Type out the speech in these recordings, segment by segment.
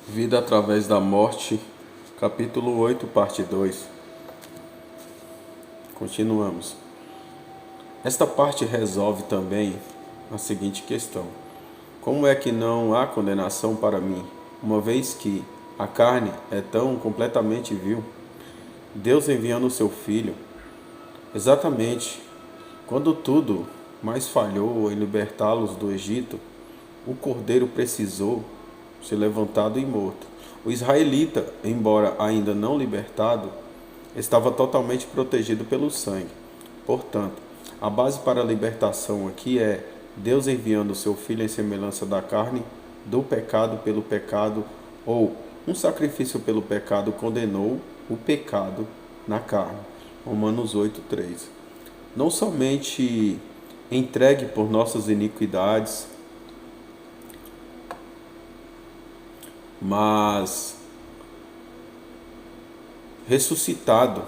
Vida através da morte, capítulo 8, parte 2. Continuamos. Esta parte resolve também a seguinte questão: como é que não há condenação para mim, uma vez que a carne é tão completamente vil? Deus enviando o seu Filho, exatamente quando tudo mais falhou em libertá-los do Egito, o Cordeiro precisou ser levantado e morto. O israelita, embora ainda não libertado, estava totalmente protegido pelo sangue. Portanto, a base para a libertação aqui é Deus enviando o seu Filho em semelhança da carne, do pecado pelo pecado, ou um sacrifício pelo pecado condenou o pecado na carne. Romanos 8:3. Não somente entregue por nossas iniquidades, mas ressuscitado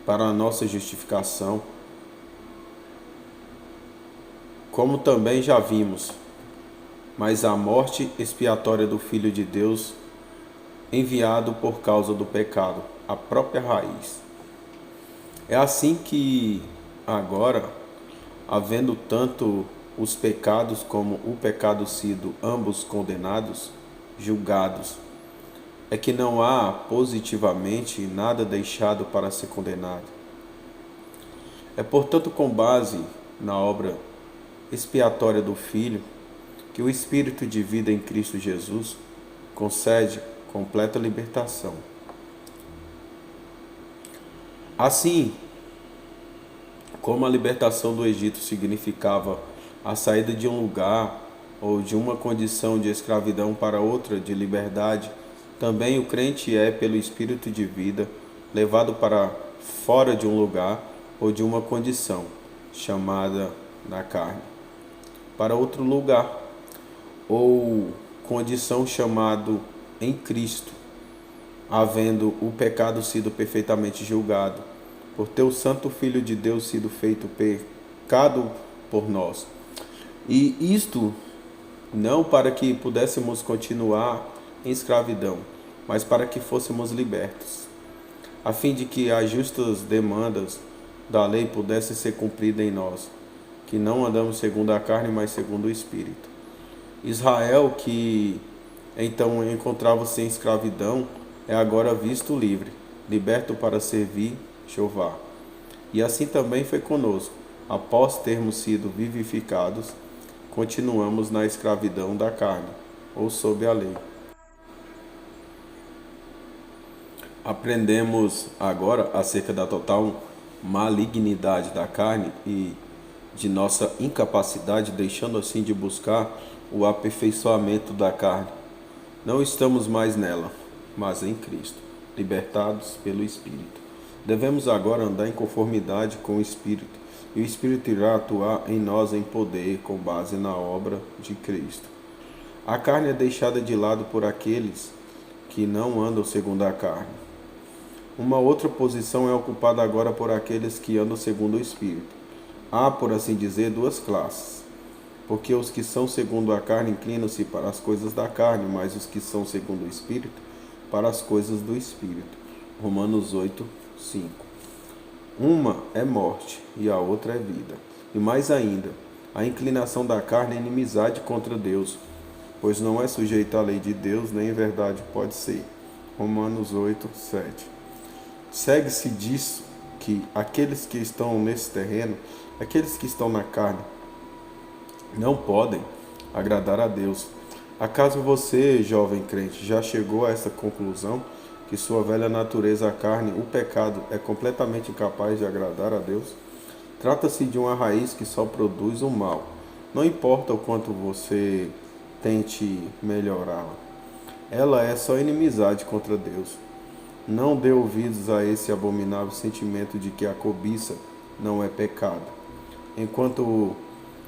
para a nossa justificação, como também já vimos, mas a morte expiatória do Filho de Deus, enviado por causa do pecado, a própria raiz. É assim que agora, havendo tanto os pecados como o pecado sido ambos condenados, julgados, é que não há positivamente nada deixado para ser condenado. É portanto com base na obra expiatória do Filho que o Espírito de vida em Cristo Jesus concede completa libertação. Assim, como a libertação do Egito significava a saída de um lugar ou de uma condição de escravidão para outra de liberdade, também o crente é, pelo Espírito de vida, levado para fora de um lugar ou de uma condição, chamada na carne, para outro lugar, ou condição chamado em Cristo, havendo o pecado sido perfeitamente julgado, por ter o Santo Filho de Deus sido feito pecado por nós. E isto não para que pudéssemos continuar em escravidão, mas para que fôssemos libertos, a fim de que as justas demandas da lei pudessem ser cumpridas em nós, que não andamos segundo a carne, mas segundo o Espírito. Israel, que então encontrava-se em escravidão, é agora visto livre, liberto para servir Jeová. E assim também foi conosco. Após termos sido vivificados, continuamos na escravidão da carne, ou sob a lei. Aprendemos agora acerca da total malignidade da carne e de nossa incapacidade, deixando assim de buscar o aperfeiçoamento da carne. Não estamos mais nela, mas em Cristo, libertados pelo Espírito. Devemos agora andar em conformidade com o Espírito, e o Espírito irá atuar em nós em poder, com base na obra de Cristo. A carne é deixada de lado por aqueles que não andam segundo a carne. Uma outra posição é ocupada agora por aqueles que andam segundo o Espírito. Há, por assim dizer, duas classes, porque os que são segundo a carne inclinam-se para as coisas da carne, mas os que são segundo o Espírito, para as coisas do Espírito. Romanos 8:5. Uma é morte e a outra é vida. E mais ainda, a inclinação da carne é inimizade contra Deus, pois não é sujeita à lei de Deus, nem em verdade pode ser. Romanos 8:7. Segue-se disso que aqueles que estão nesse terreno, aqueles que estão na carne, não podem agradar a Deus. Acaso você, jovem crente, já chegou a essa conclusão, que sua velha natureza, a carne, o pecado, é completamente incapaz de agradar a Deus? Trata-se de uma raiz que só produz o mal. Não importa o quanto você tente melhorá-la. Ela é só inimizade contra Deus. Não dê ouvidos a esse abominável sentimento de que a cobiça não é pecado. Enquanto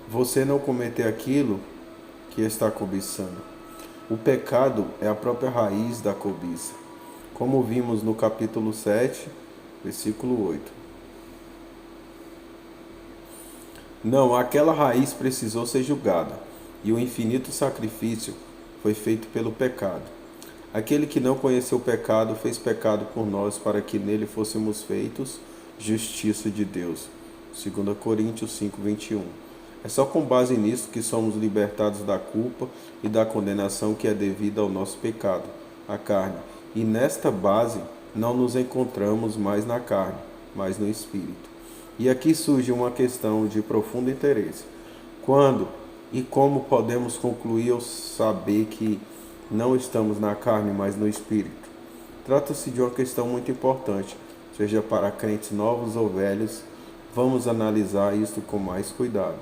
você não cometer aquilo que está cobiçando. O pecado é a própria raiz da cobiça, como vimos no capítulo 7, versículo 8. Não, aquela raiz precisou ser julgada, e o infinito sacrifício foi feito pelo pecado. Aquele que não conheceu o pecado fez pecado por nós, para que nele fôssemos feitos justiça de Deus. 2 Coríntios 5:21. É só com base nisso que somos libertados da culpa e da condenação que é devida ao nosso pecado, a carne. E nesta base não nos encontramos mais na carne, mas no Espírito. E aqui surge uma questão de profundo interesse. Quando e como podemos concluir ou saber que não estamos na carne, mas no Espírito? Trata-se de uma questão muito importante, seja para crentes novos ou velhos. Vamos analisar isto com mais cuidado.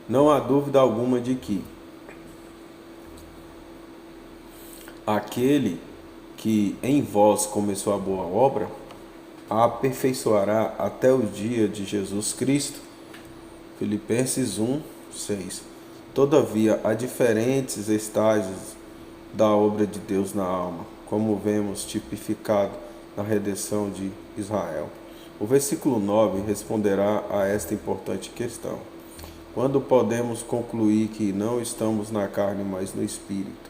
Não há dúvida alguma de que aquele que em vós começou a boa obra, a aperfeiçoará até o dia de Jesus Cristo. Filipenses 1:6. Todavia, há diferentes estágios da obra de Deus na alma, como vemos tipificado na redenção de Israel. O versículo 9 responderá a esta importante questão. Quando podemos concluir que não estamos na carne, mas no Espírito?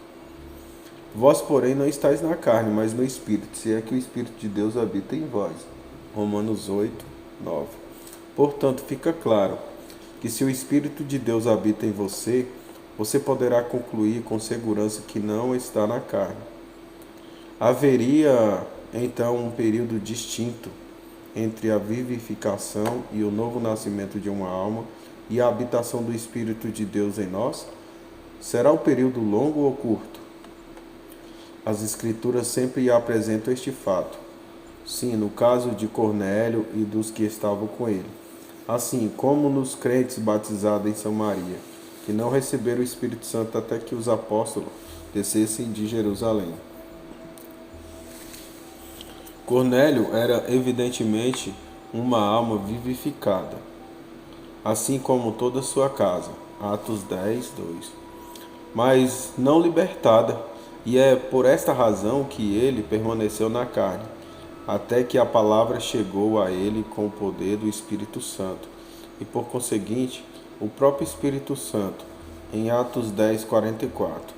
Vós, porém, não estáis na carne, mas no Espírito, se é que o Espírito de Deus habita em vós. Romanos 8:9. Portanto, fica claro que se o Espírito de Deus habita em você, você poderá concluir com segurança que não está na carne. Haveria, então, um período distinto entre a vivificação e o novo nascimento de uma alma e a habitação do Espírito de Deus em nós? Será um período longo ou curto? As Escrituras sempre apresentam este fato. Sim, no caso de Cornélio e dos que estavam com ele. Assim como nos crentes batizados em Samaria, que não receberam o Espírito Santo até que os apóstolos descessem de Jerusalém. Cornélio era evidentemente uma alma vivificada, assim como toda a sua casa. Atos 10:2. Mas não libertada, e é por esta razão que ele permaneceu na carne, até que a palavra chegou a ele com o poder do Espírito Santo, e por conseguinte, o próprio Espírito Santo, em Atos 10:44.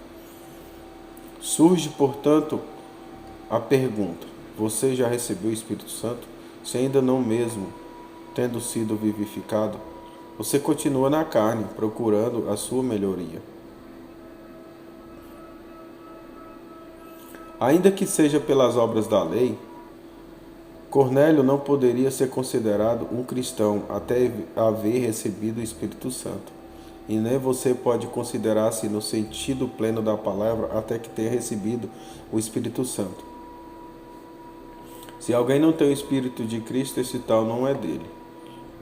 Surge, portanto, a pergunta: você já recebeu o Espírito Santo? Se ainda não, mesmo tendo sido vivificado, você continua na carne, procurando a sua melhoria. Ainda que seja pelas obras da lei, Cornélio não poderia ser considerado um cristão até haver recebido o Espírito Santo. E nem você pode considerar-se no sentido pleno da palavra até que tenha recebido o Espírito Santo. Se alguém não tem o Espírito de Cristo, esse tal não é dele.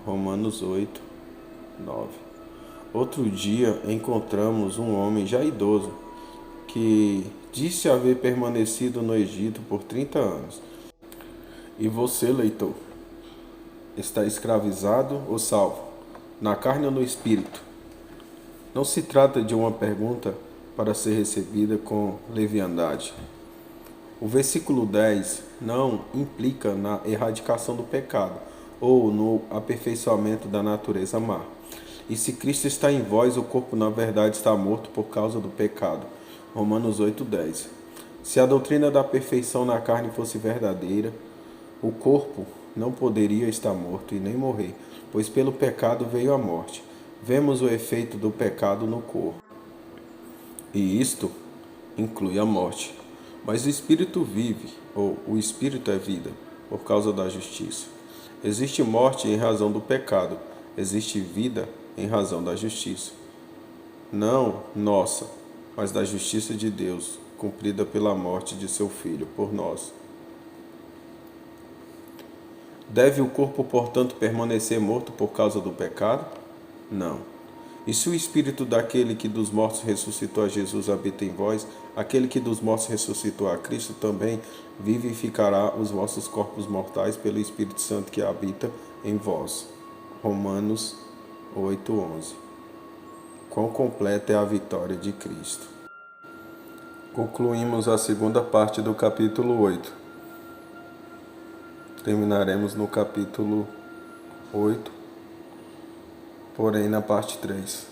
Romanos 8:9. Outro dia encontramos um homem já idoso que disse haver permanecido no Egito por 30 anos. E você, leitor, está escravizado ou salvo? Na carne ou no Espírito? Não se trata de uma pergunta para ser recebida com leviandade. O versículo 10 não implica na erradicação do pecado ou no aperfeiçoamento da natureza má. E se Cristo está em vós, o corpo na verdade está morto por causa do pecado. Romanos 8:10. Se a doutrina da perfeição na carne fosse verdadeira, o corpo não poderia estar morto e nem morrer, pois pelo pecado veio a morte. Vemos o efeito do pecado no corpo, e isto inclui a morte. Mas o Espírito vive, ou o Espírito é vida, por causa da justiça. Existe morte em razão do pecado, existe vida em razão da justiça. Não nossa, mas da justiça de Deus, cumprida pela morte de seu Filho por nós. Deve o corpo, portanto, permanecer morto por causa do pecado? Não. E se o Espírito daquele que dos mortos ressuscitou a Jesus habita em vós, aquele que dos mortos ressuscitou a Cristo também vivificará os vossos corpos mortais pelo Espírito Santo que habita em vós. Romanos 8:11. Quão completa é a vitória de Cristo. Concluímos a segunda parte do capítulo 8. Terminaremos no capítulo 8, porém na parte 3.